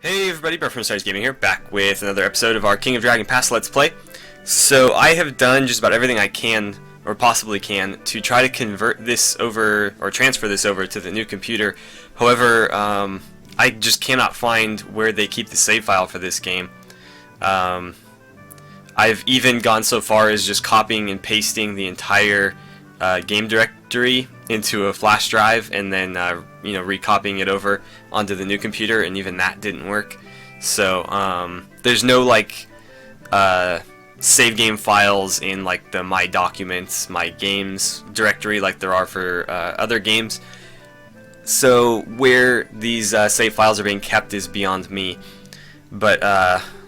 Hey everybody, Brett from AstartesGaming here, back with another episode of our King of Dragon Pass Let's Play. So I have done just about everything I can, or possibly can, to try to convert this over, or transfer this over to the new computer. However, I just cannot find where they keep the save file for this game. I've even gone so far as just copying and pasting the entire game directory into a flash drive and then recopying it over onto the new computer, and even that didn't work. So there's no save game files in like the My Documents, My Games directory like there are for other games. So where these save files are being kept is beyond me. But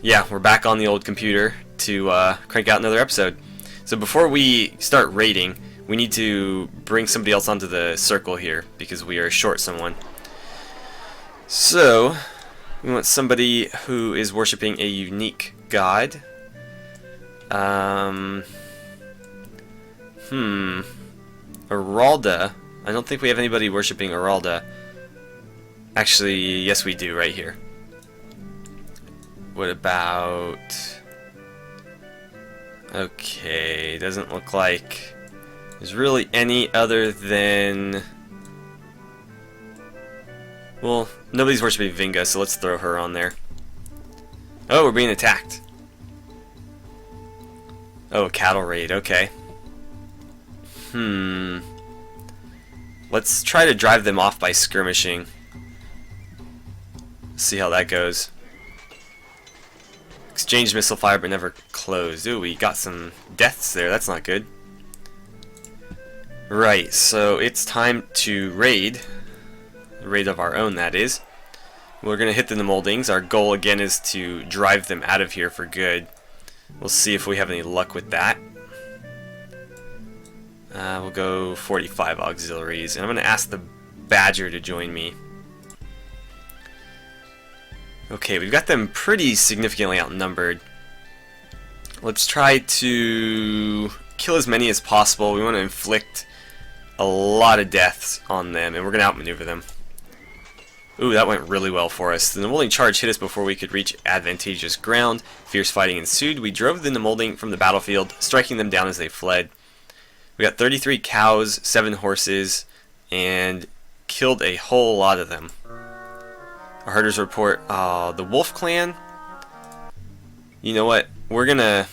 yeah, we're back on the old computer to crank out another episode. So before we start raiding, we need to bring somebody else onto the circle here because we are short someone. So we want somebody who is worshipping a unique god. Aralda. I don't think we have anybody worshipping Aralda. Actually, yes we do, right here. What about... Okay, doesn't look like there's really any other than... Well, nobody's worshipping Vinga, so let's throw her on there. Oh, we're being attacked. Oh, a cattle raid, okay. Let's try to drive them off by skirmishing. See how that goes. Exchanged missile fire but never closed. Ooh, we got some deaths there, that's not good. Right, so it's time to raid. A raid of our own, that is. We're going to hit the moldings. Our goal again is to drive them out of here for good. We'll see if we have any luck with that. We'll go 45 auxiliaries, and I'm going to ask the Badger to join me. Okay, we've got them pretty significantly outnumbered. Let's try to kill as many as possible. We want to inflict a lot of deaths on them, and we're going to outmaneuver them. Ooh, that went really well for us. The Nemolding charge hit us before we could reach advantageous ground. Fierce fighting ensued. We drove the Nemolding from the battlefield, striking them down as they fled. We got 33 cows, 7 horses, and killed a whole lot of them. Our herders report, the Wolf Clan. You know what? We're gonna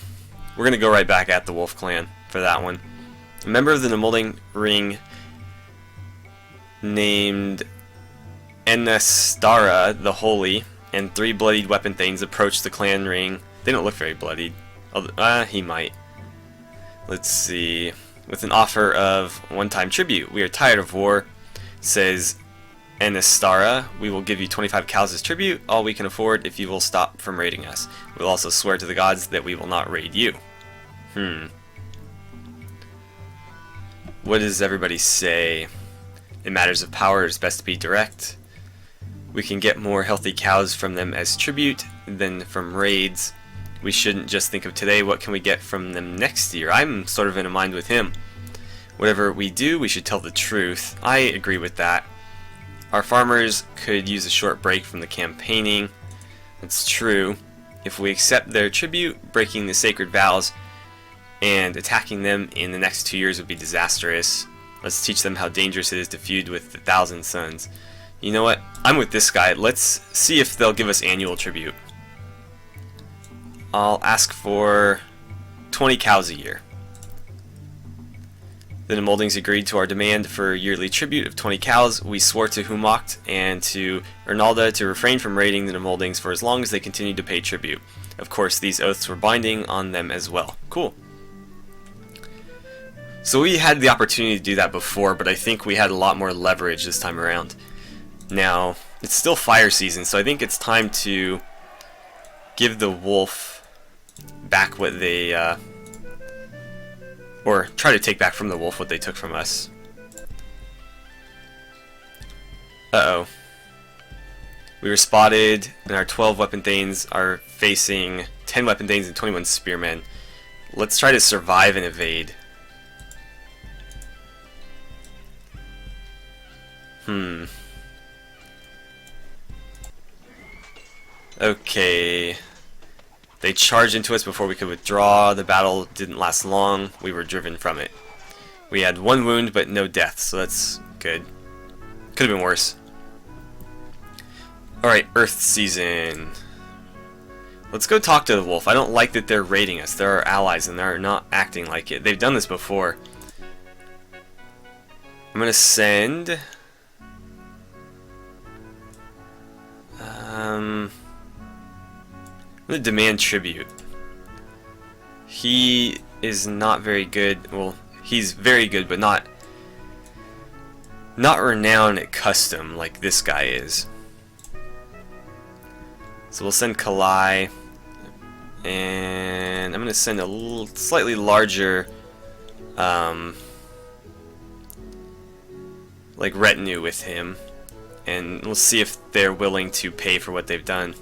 go right back at the Wolf Clan for that one. A member of the Nemolding ring named Enestara the Holy and 3 bloodied weapon things approached the clan ring. They don't look very bloodied. He might. Let's see. With an offer of one-time tribute. We are tired of war, says Enestara. We will give you 25 cows as tribute, all we can afford if you will stop from raiding us. We will also swear to the gods that we will not raid you. What does everybody say? In matters of power, it is best to be direct. We can get more healthy cows from them as tribute than from raids. We shouldn't just think of today, what can we get from them next year? I'm sort of in a mind with him. Whatever we do, we should tell the truth. I agree with that. Our farmers could use a short break from the campaigning. That's true. If we accept their tribute, breaking the sacred vows and attacking them in the next 2 years would be disastrous. Let's teach them how dangerous it is to feud with the Thousand Sons. You know what? I'm with this guy. Let's see if they'll give us annual tribute. I'll ask for 20 cows a year. The Nemoldings agreed to our demand for yearly tribute of 20 cows. We swore to Humacht and to Ernalda to refrain from raiding the Nemoldings for as long as they continued to pay tribute. Of course, these oaths were binding on them as well. Cool. So we had the opportunity to do that before, but I think we had a lot more leverage this time around. Now, it's still fire season, so I think it's time to give the wolf back what they, or try to take back from the wolf what they took from us. Uh-oh. We were spotted, and our 12 weapon thanes are facing 10 weapon thanes and 21 spearmen. Let's try to survive and evade. Okay. They charged into us before we could withdraw. The battle didn't last long. We were driven from it. We had 1 wound but no death, so that's good. Could have been worse. Alright, Earth Season. Let's go talk to the wolf. I don't like that they're raiding us. They're our allies and they're not acting like it. They've done this before. I'm gonna send... I'm gonna demand tribute. He is not very good. Well, he's very good, but not renowned at custom like this guy is. So we'll send Kalai, and I'm gonna send a slightly larger, like retinue with him, and we'll see if they're willing to pay for what they've done.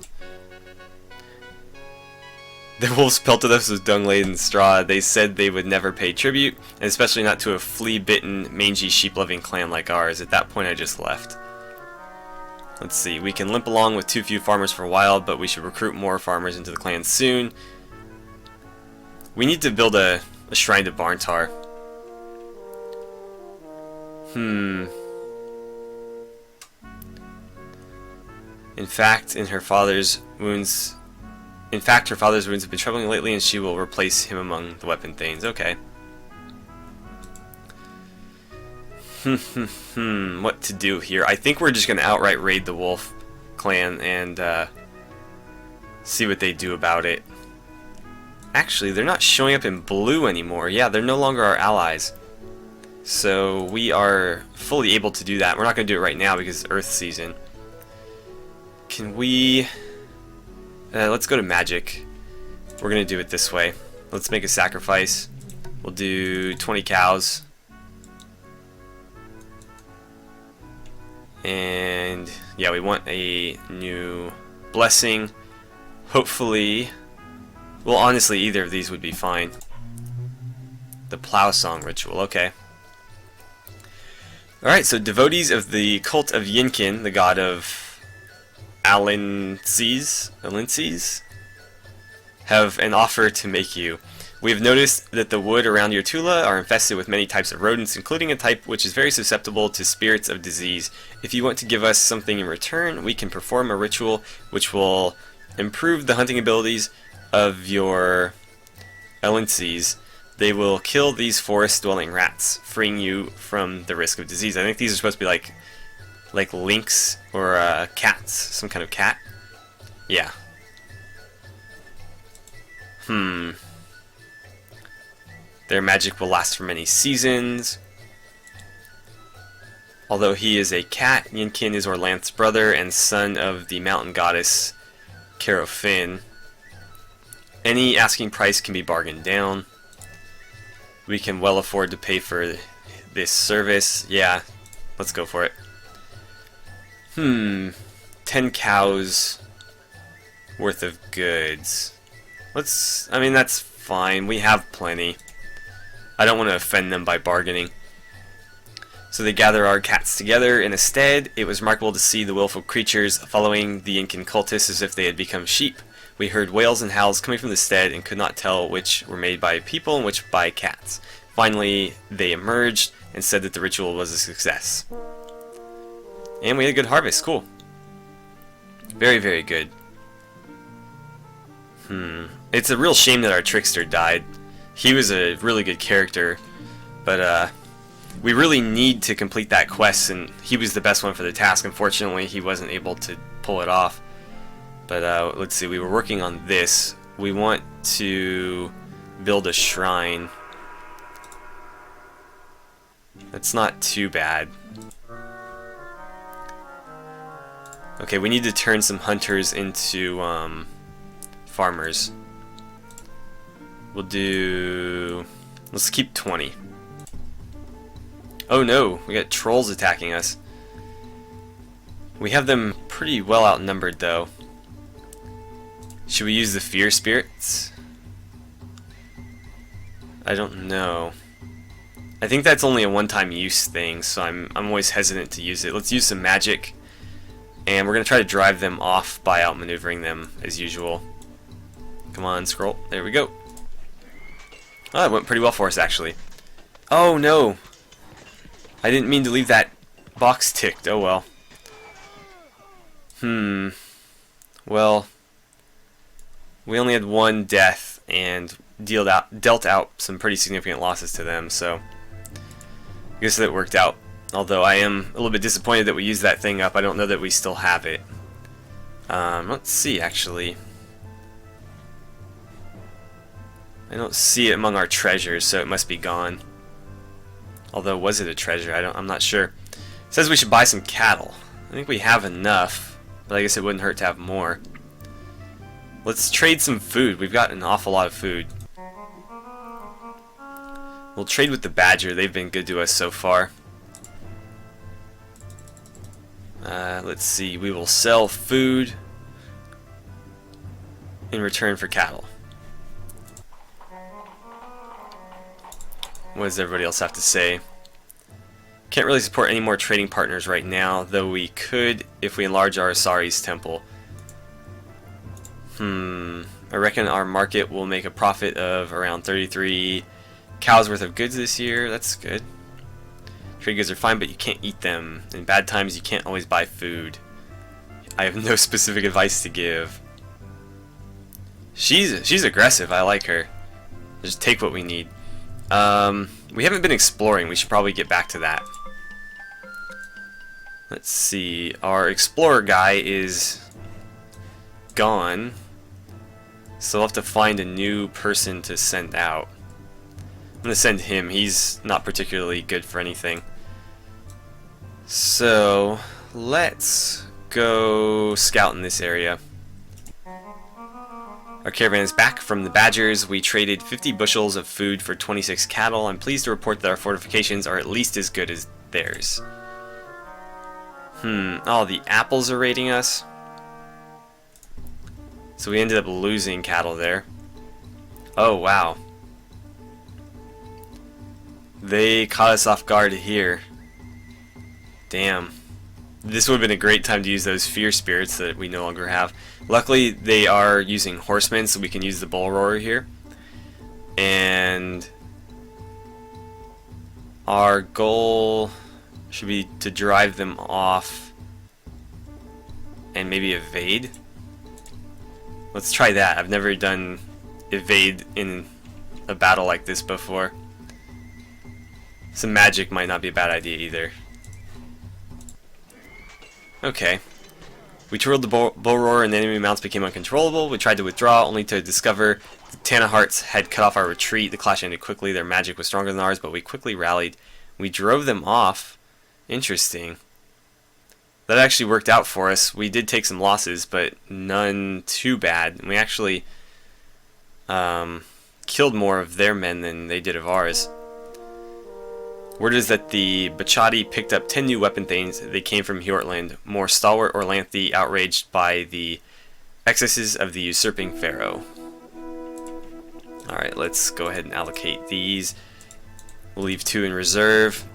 The wolves pelted us with dung-laden straw. They said they would never pay tribute, and especially not to a flea-bitten, mangy, sheep-loving clan like ours. At that point, I just left. Let's see. We can limp along with too few farmers for a while, but we should recruit more farmers into the clan soon. We need to build a shrine to Barntar. In fact, her father's wounds have been troubling lately, and she will replace him among the weapon thanes. Okay. What to do here? I think we're just going to outright raid the wolf clan and see what they do about it. Actually, they're not showing up in blue anymore. Yeah, they're no longer our allies. So we are fully able to do that. We're not going to do it right now because it's Earth Season. Can we... let's go to magic. We're going to do it this way. Let's make a sacrifice. We'll do 20 cows. And yeah, we want a new blessing. Hopefully, well, honestly, either of these would be fine. The plow song ritual, okay. Alright, so devotees of the cult of Yinkin, the god of Alinces, have an offer to make you. We have noticed that the wood around your Tula are infested with many types of rodents, including a type which is very susceptible to spirits of disease. If you want to give us something in return, we can perform a ritual which will improve the hunting abilities of your Alinces. They will kill these forest-dwelling rats, freeing you from the risk of disease. I think these are supposed to be like lynx or cats, some kind of cat. Yeah. Their magic will last for many seasons. Although he is a cat, Yinkin is Orlanth's brother and son of the mountain goddess Carofin. Any asking price can be bargained down. We can well afford to pay for this service. Yeah, let's go for it. 10 cows worth of goods. I mean, that's fine. We have plenty. I don't want to offend them by bargaining. So they gather our cats together in a stead. It was remarkable to see the willful creatures following the Incan cultists as if they had become sheep. We heard wails and howls coming from the stead and could not tell which were made by people and which by cats. Finally, they emerged and said that the ritual was a success. And we had a good harvest. Cool. Very, very good. It's a real shame that our trickster died. He was a really good character, but we really need to complete that quest, and he was the best one for the task. Unfortunately, he wasn't able to pull it off. But let's see, we were working on this. We want to build a shrine. That's not too bad. Okay, we need to turn some hunters into farmers. We'll do... let's keep 20. Oh no, we got trolls attacking us. We have them pretty well outnumbered though. Should we use the fear spirits? I don't know. I think that's only a one-time use thing, so I'm always hesitant to use it. Let's use some magic. And we're going to try to drive them off by outmaneuvering them as usual. Come on, scroll. There we go. Oh, it went pretty well for us, actually. Oh, no. I didn't mean to leave that box ticked. Oh, well. Well, we only had one death and dealt out some pretty significant losses to them, so I guess that worked out. Although I am a little bit disappointed that we used that thing up. I don't know that we still have it. Let's see, actually. I don't see it among our treasures, so it must be gone. Although, was it a treasure? I'm not sure. It says we should buy some cattle. I think we have enough, but I guess it wouldn't hurt to have more. Let's trade some food. We've got an awful lot of food. We'll trade with the badger. They've been good to us so far. Let's see. We will sell food in return for cattle. What does everybody else have to say? Can't really support any more trading partners right now, though we could if we enlarge our Asari's temple. I reckon our market will make a profit of around 33 cows worth of goods this year. That's good. Trade goods are fine, but you can't eat them. In bad times, you can't always buy food. I have no specific advice to give. She's aggressive. I like her. Just take what we need. We haven't been exploring. We should probably get back to that. Let's see. Our explorer guy is gone. So we'll have to find a new person to send out. I'm going to send him. He's not particularly good for anything. So let's go scout in this area. Our caravan is back from the Badgers. We traded 50 bushels of food for 26 cattle. I'm pleased to report that our fortifications are at least as good as theirs. Oh, the apples are raiding us. So we ended up losing cattle there. Oh, wow. They caught us off guard here. Damn. This would have been a great time to use those fear spirits that we no longer have. Luckily, they are using horsemen, so we can use the bull roarer here. And our goal should be to drive them off and maybe evade. Let's try that. I've never done evade in a battle like this before. Some magic might not be a bad idea either. Okay. We twirled the bull roarer and the enemy mounts became uncontrollable. We tried to withdraw, only to discover the Tanaharts had cut off our retreat. The clash ended quickly. Their magic was stronger than ours, but we quickly rallied. We drove them off. Interesting. That actually worked out for us. We did take some losses, but none too bad. We actually killed more of their men than they did of ours. Word is that the Bachati picked up 10 new weapon things. They came from Hjortland, more stalwart Orlanthe, outraged by the excesses of the usurping pharaoh. Alright, let's go ahead and allocate these. We'll leave 2 in reserve.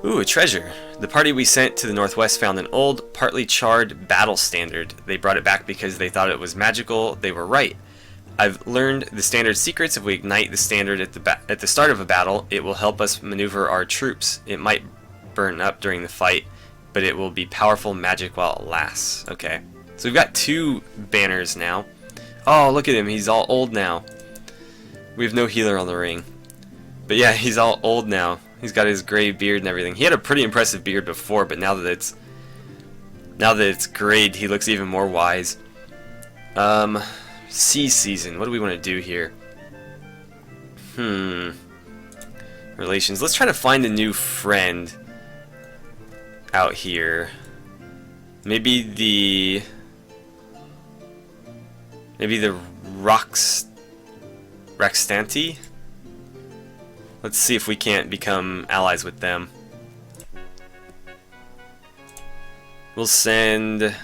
Ooh, a treasure. The party we sent to the northwest found an old, partly charred battle standard. They brought it back because they thought it was magical. They were right. I've learned the standard secrets. If we ignite the standard at the start of a battle, it will help us maneuver our troops. It might burn up during the fight, but it will be powerful magic while it lasts. Okay, so we've got 2 banners now. Oh, look at him. He's all old now. We have no healer on the ring. But yeah, he's all old now. He's got his gray beard and everything. He had a pretty impressive beard before, but now that it's grayed, he looks even more wise. Sea season. What do we want to do here? Relations. Let's try to find a new friend out here. Maybe the Raxtanti? Let's see if we can't become allies with them. We'll send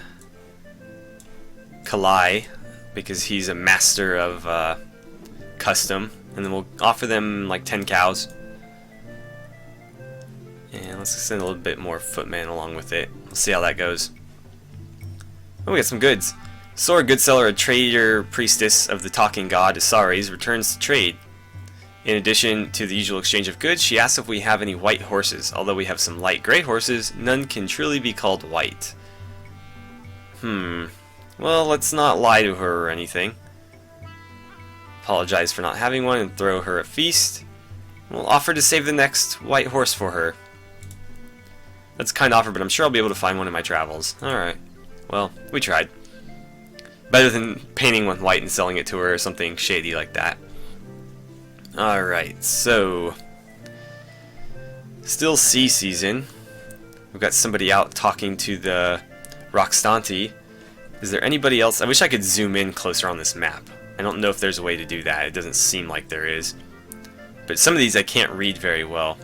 Kalai, because he's a master of custom, and then we'll offer them like 10 cows. And let's send a little bit more footmen along with it. We'll see how that goes. Oh, we got some goods. Sora Goodseller, a trader priestess of the talking god Asares, returns to trade. In addition to the usual exchange of goods, she asks if we have any white horses. Although we have some light gray horses, none can truly be called white. Well, let's not lie to her or anything. Apologize for not having one and throw her a feast. We'll offer to save the next white horse for her. That's a kind offer, but I'm sure I'll be able to find one in my travels. Alright. Well, we tried. Better than painting one white and selling it to her or something shady like that. Alright, so... still sea season. We've got somebody out talking to the Roxtanti. Is there anybody else? I wish I could zoom in closer on this map. I don't know if there's a way to do that. It doesn't seem like there is. But some of these I can't read very well.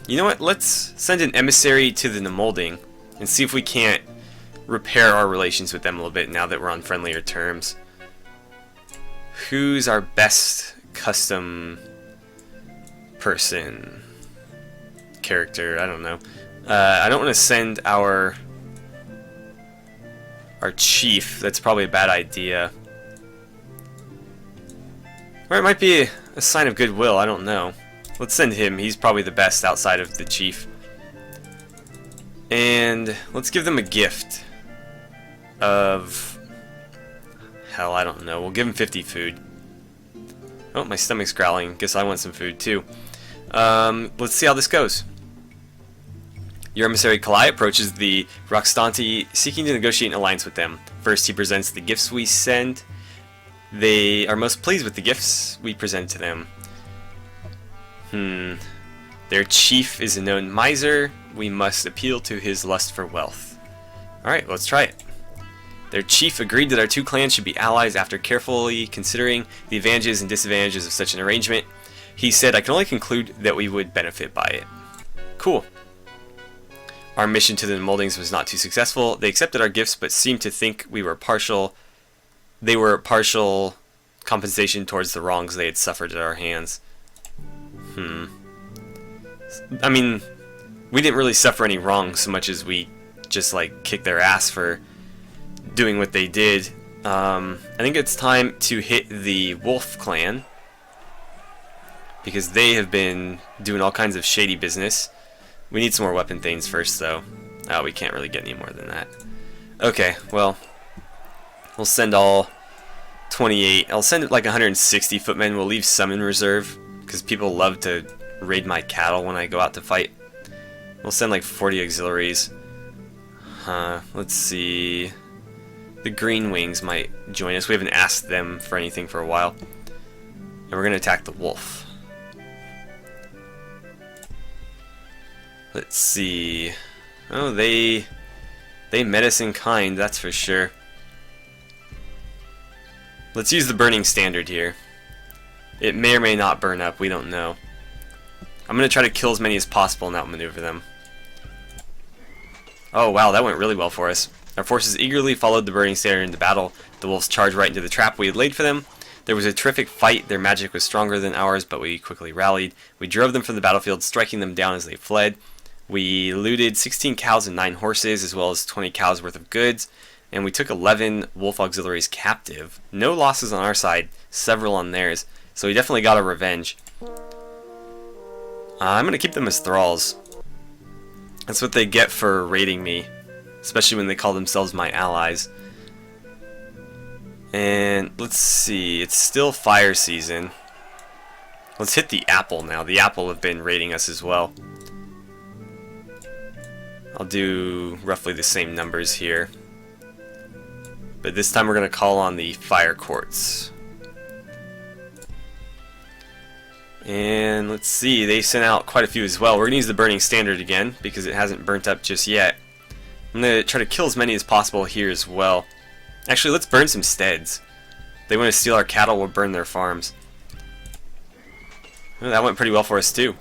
You know what? Let's send an emissary to the Nemolding and see if we can't repair our relations with them a little bit now that we're on friendlier terms. Who's our best custom person? Character? I don't know. I don't want to send our chief. That's probably a bad idea. Or it might be a sign of goodwill. I don't know. Let's send him. He's probably the best outside of the chief. And let's give them a gift of... hell, I don't know. We'll give him 50 food. Oh, my stomach's growling. Guess I want some food too. Let's see how this goes. Your emissary Kalai approaches the Roxtanti, seeking to negotiate an alliance with them. First, he presents the gifts we send. They are most pleased with the gifts we present to them. Their chief is a known miser. We must appeal to his lust for wealth. Alright, let's try it. Their chief agreed that our two clans should be allies after carefully considering the advantages and disadvantages of such an arrangement. He said, I can only conclude that we would benefit by it. Cool. Our mission to the Moldings was not too successful. They accepted our gifts, but seemed to think we were partial. They were partial compensation towards the wrongs they had suffered at our hands. I mean, we didn't really suffer any wrongs so much as we just like kicked their ass for doing what they did. I think it's time to hit the Wolf clan because they have been doing all kinds of shady business. We need some more weapon things first, though. Oh, we can't really get any more than that. Okay, well, we'll send all 28. I'll send like 160 footmen. We'll leave some in reserve because people love to raid my cattle when I go out to fight. We'll send like 40 auxiliaries. Let's see. The Green Wings might join us. We haven't asked them for anything for a while. And we're going to attack the wolf. Let's see. Oh, they met us in kind, that's for sure. Let's use the burning standard here. It may or may not burn up, we don't know. I'm going to try to kill as many as possible and outmaneuver them. Oh wow, that went really well for us. Our forces eagerly followed the burning standard into battle. The wolves charged right into the trap we had laid for them. There was a terrific fight. Their magic was stronger than ours, but we quickly rallied. We drove them from the battlefield, striking them down as they fled. We looted 16 cows and 9 horses, as well as 20 cows worth of goods. And we took 11 wolf auxiliaries captive. No losses on our side, several on theirs. So we definitely got our revenge. I'm going to keep them as thralls. That's what they get for raiding me. Especially when they call themselves my allies. And let's see, it's still fire season. Let's hit the apple now. The apple have been raiding us as well. I'll do roughly the same numbers here. But this time we're going to call on the fire quartz. And let's see, they sent out quite a few as well. We're going to use the burning standard again because it hasn't burnt up just yet. I'm going to try to kill as many as possible here as well. Actually, let's burn some steads. If they want to steal our cattle, we'll burn their farms. Oh, that went pretty well for us too.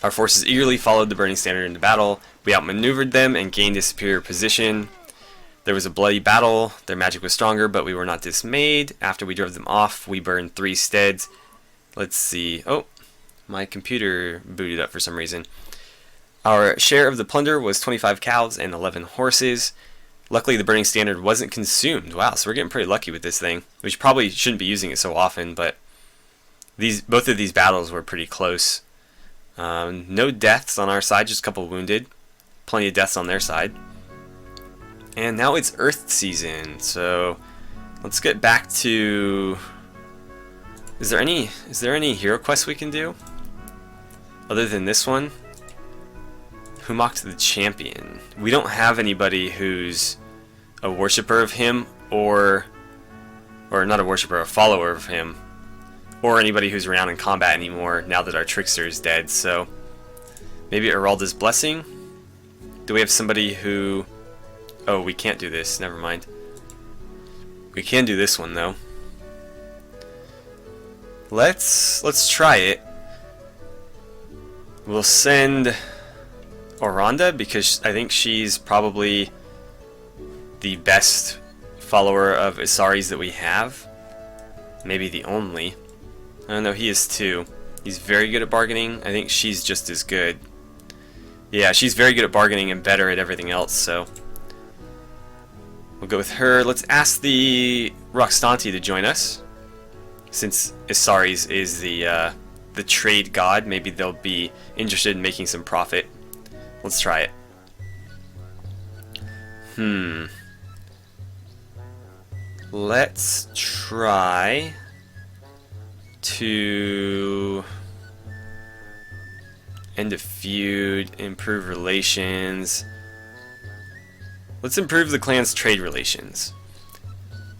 Our forces eagerly followed the burning standard into battle. We outmaneuvered them and gained a superior position. There was a bloody battle. Their magic was stronger, but we were not dismayed. After we drove them off, we burned 3 steads. Let's see. Oh, my computer booted up for some reason. Our share of the plunder was 25 cows and 11 horses. Luckily, the burning standard wasn't consumed. Wow, so we're getting pretty lucky with this thing. We probably shouldn't be using it so often, but both of these battles were pretty close. No deaths on our side, just a couple wounded. Plenty of deaths on their side. And now it's Earth season, so let's get back to... Is there any hero quests we can do? Other than this one? Who mocked the champion? We don't have anybody who's a worshipper of him, or not a worshipper, a follower of him, or anybody who's around in combat anymore now that our trickster is dead. So maybe Eralda's Blessing? Do we have somebody who... Oh, we can't do this. Never mind. We can do this one though. Let's try it. We'll send Oranda because I think she's probably the best follower of Isaris that we have. Maybe the only. I don't know, he is too. He's very good at bargaining. I think she's just as good. Yeah, she's very good at bargaining and better at everything else, so we'll go with her. Let's ask the Roxtanti to join us. Since Isaris is the trade god, maybe they'll be interested in making some profit. Let's try it. Let's try to end a feud, improve relations. Let's improve the clan's trade relations.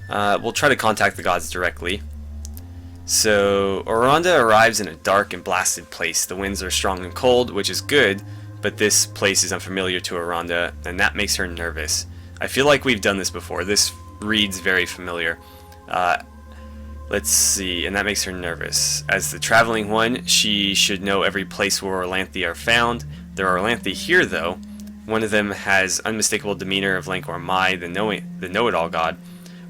We'll try to contact the gods directly. So, Oranda arrives in a dark and blasted place. The winds are strong and cold, which is good, but this place is unfamiliar to Oranda, and that makes her nervous. I feel like we've done this before. This reads very familiar. Let's see, and that makes her nervous. As the traveling one, she should know every place where Orlanthi are found. There are Orlanthi here, though. One of them has unmistakable demeanor of Lankor Mai, the know-it-all god.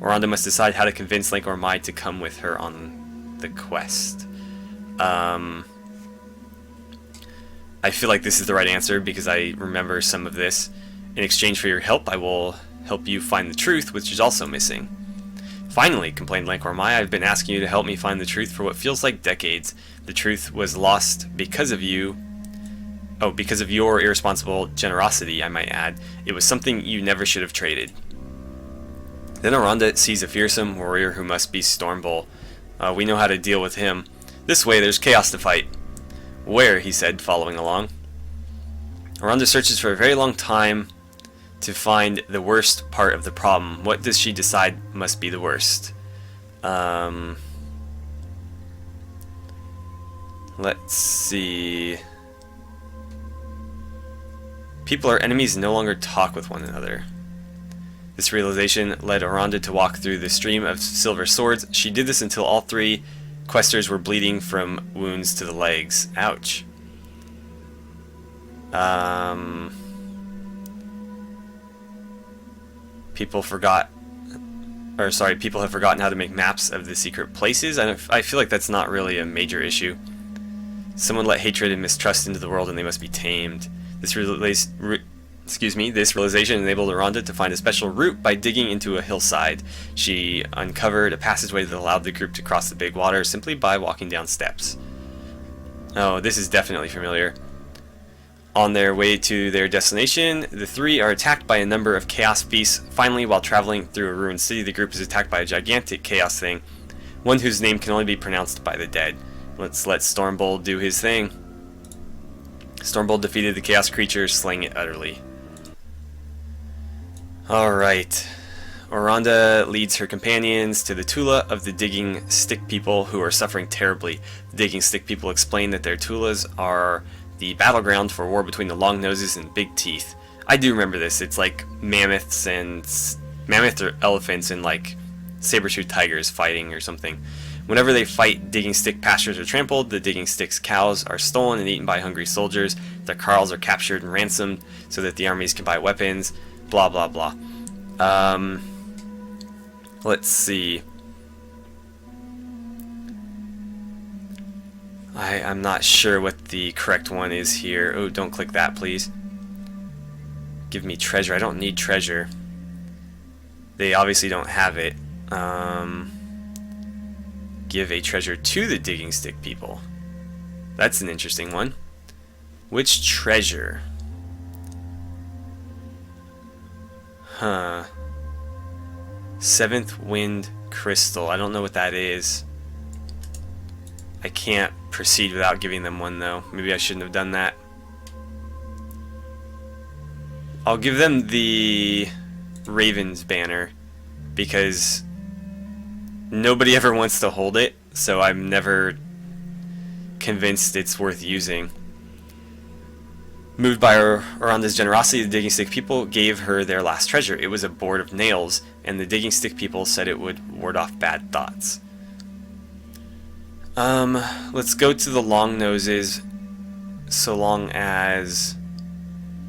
Oranda must decide how to convince Lankor Mai to come with her on the quest. I feel like this is the right answer because I remember some of this. In exchange for your help, I will help you find the truth, which is also missing. Finally, complained Lankor Mai, I've been asking you to help me find the truth for what feels like decades. The truth was lost because of you. Oh, because of your irresponsible generosity, I might add. It was something you never should have traded. Then Oranda sees a fearsome warrior who must be Stormbull. We know how to deal with him. This way, there's chaos to fight. Where? He said, following along. Oranda searches for a very long time to find the worst part of the problem. What does she decide must be the worst? Let's see. People are enemies and no longer talk with one another. This realization led Oranda to walk through the stream of silver swords. She did this until all three questers were bleeding from wounds to the legs. Ouch. People have forgotten how to make maps of the secret places. I feel like that's not really a major issue. Someone let hatred and mistrust into the world and they must be tamed. This realization enabled Oranda to find a special route by digging into a hillside. She uncovered a passageway that allowed the group to cross the big water simply by walking down steps. Oh, this is definitely familiar. On their way to their destination, the three are attacked by a number of chaos beasts. Finally, while traveling through a ruined city, the group is attacked by a gigantic chaos thing, one whose name can only be pronounced by the dead. Let's let Stormbull do his thing. Stormbull defeated the chaos creature, slaying it utterly. Alright. Oranda leads her companions to the Tula of the Digging Stick People, who are suffering terribly. The Digging Stick People explain that their Tulas are the battleground for war between the Long Noses and Big Teeth. I do remember this. It's like mammoths or elephants and like saber-toothed tigers fighting or something. Whenever they fight, Digging Stick pastures are trampled, the Digging Stick's cows are stolen and eaten by hungry soldiers, their carls are captured and ransomed so that the armies can buy weapons, blah blah blah. Let's see. I'm not sure what the correct one is here. Oh, don't click that, please. Give me treasure. I don't need treasure. They obviously don't have it. Give a treasure to the digging stick people. That's an interesting one. Which treasure? Huh. Seventh Wind Crystal. I don't know what that is. I can't proceed without giving them one, though. Maybe I shouldn't have done that. I'll give them the Raven's banner because nobody ever wants to hold it, so I'm never convinced it's worth using. Moved by Oronda's generosity, the digging stick people gave her their last treasure. It was a board of nails, and the digging stick people said it would ward off bad thoughts. Let's go to the long noses, so long as,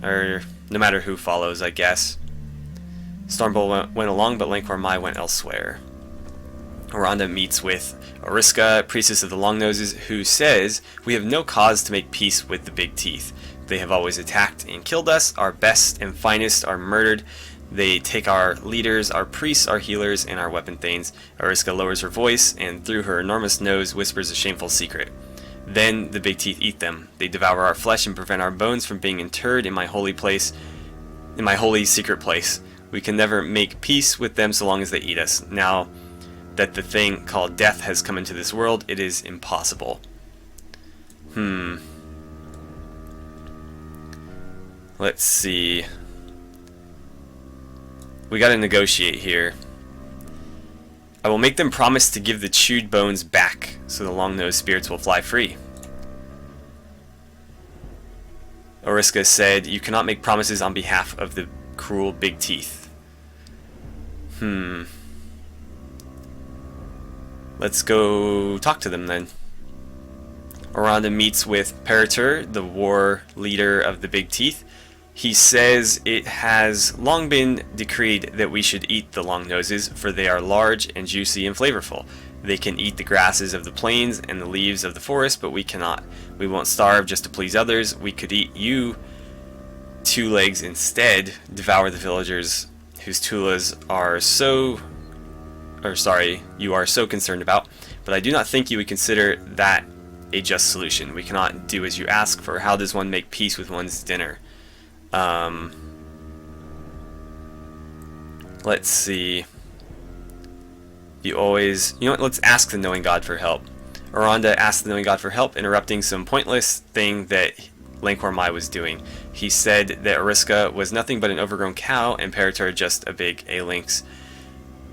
or no matter who follows, I guess. Stormbolt went along, but Lancor Mai went elsewhere. Oronda meets with Oriska, priestess of the long noses, who says, "We have no cause to make peace with the big teeth. They have always attacked and killed us. Our best and finest are murdered. They take our leaders, our priests, our healers, and our weapon thanes." Oriska lowers her voice and through her enormous nose whispers a shameful secret. "Then the big teeth eat them. They devour our flesh and prevent our bones from being interred in my holy place, in my holy secret place. We can never make peace with them so long as they eat us. Now that the thing called death has come into this world, it is impossible." Let's see. We gotta negotiate here. "I will make them promise to give the chewed bones back, so the long-nosed spirits will fly free." Oriska said, "You cannot make promises on behalf of the cruel big teeth." Let's go talk to them then. Oronda meets with Peritur, the war leader of the big teeth. He says it has long been decreed that we should eat the long noses, for they are large and juicy and flavorful. They can eat the grasses of the plains and the leaves of the forest, but we cannot. We won't starve just to please others. We could eat you two legs instead, devour the villagers whose tulas are you are so concerned about, but I do not think you would consider that a just solution. We cannot do as you ask, for how does one make peace with one's dinner? Let's see. You know what, let's ask the knowing god for help. Oronda asked the knowing god for help, interrupting some pointless thing that Lancor Mai was doing. He said that Oriska was nothing but an overgrown cow and Peritur just a big A-lynx.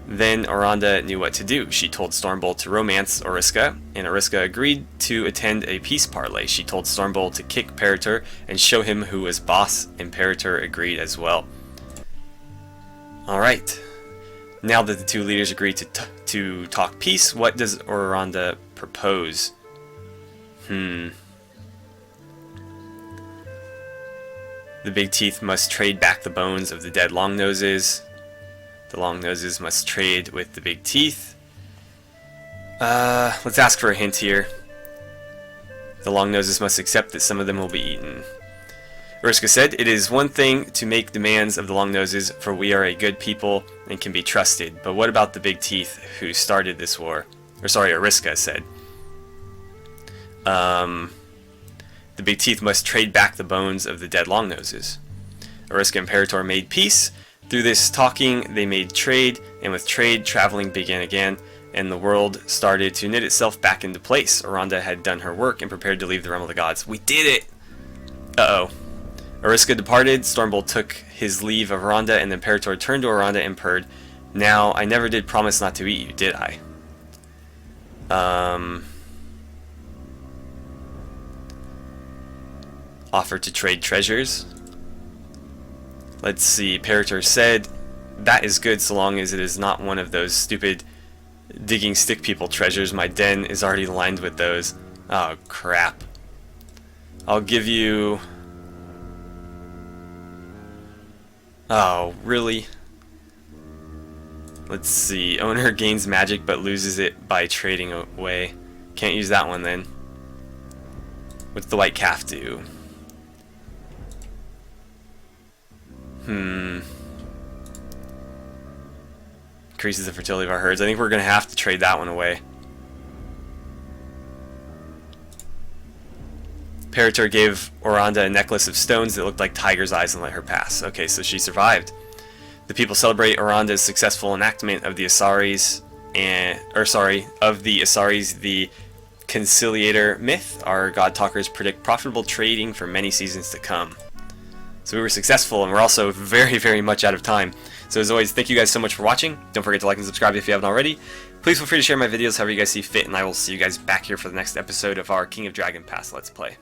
Then Oronda knew what to do. She told Stormbolt to romance Oriska, and Oriska agreed to attend a peace parley. She told Stormbolt to kick Peritur and show him who was boss, and Peritur agreed as well. Alright. Now that the two leaders agreed to talk peace, what does Oronda propose? The big teeth must trade back the bones of the dead long noses. The long noses must trade with the big teeth. Let's ask for a hint here. The long noses must accept that some of them will be eaten. Oriska said, "It is one thing to make demands of the long noses, for we are a good people and can be trusted. But what about the big teeth who started this war?" Oriska said. The big teeth must trade back the bones of the dead long noses. Oriska and Peritur made peace. Through this talking, they made trade, and with trade, traveling began again, and the world started to knit itself back into place. Oronda had done her work and prepared to leave the realm of the gods. We did it! Uh-oh. Oriska departed, Stormbolt took his leave of Oronda, and then Peritur turned to Oronda and purred, "Now, I never did promise not to eat you, did I?" Offer to trade treasures. Let's see, Peritur said, "That is good so long as it is not one of those stupid digging stick people treasures. My den is already lined with those." Oh, crap. I'll give you... Oh, really? Let's see, owner gains magic but loses it by trading away. Can't use that one then. What's the white calf do? Increases the fertility of our herds. I think we're going to have to trade that one away. Parator gave Oranda a necklace of stones that looked like tiger's eyes and let her pass. Okay, so she survived. The people celebrate Oranda's successful enactment of the Asaris the Conciliator myth. Our God Talkers predict profitable trading for many seasons to come. So we were successful, and we're also very, very much out of time. So as always, thank you guys so much for watching. Don't forget to like and subscribe if you haven't already. Please feel free to share my videos however you guys see fit, and I will see you guys back here for the next episode of our King of Dragon Pass Let's Play.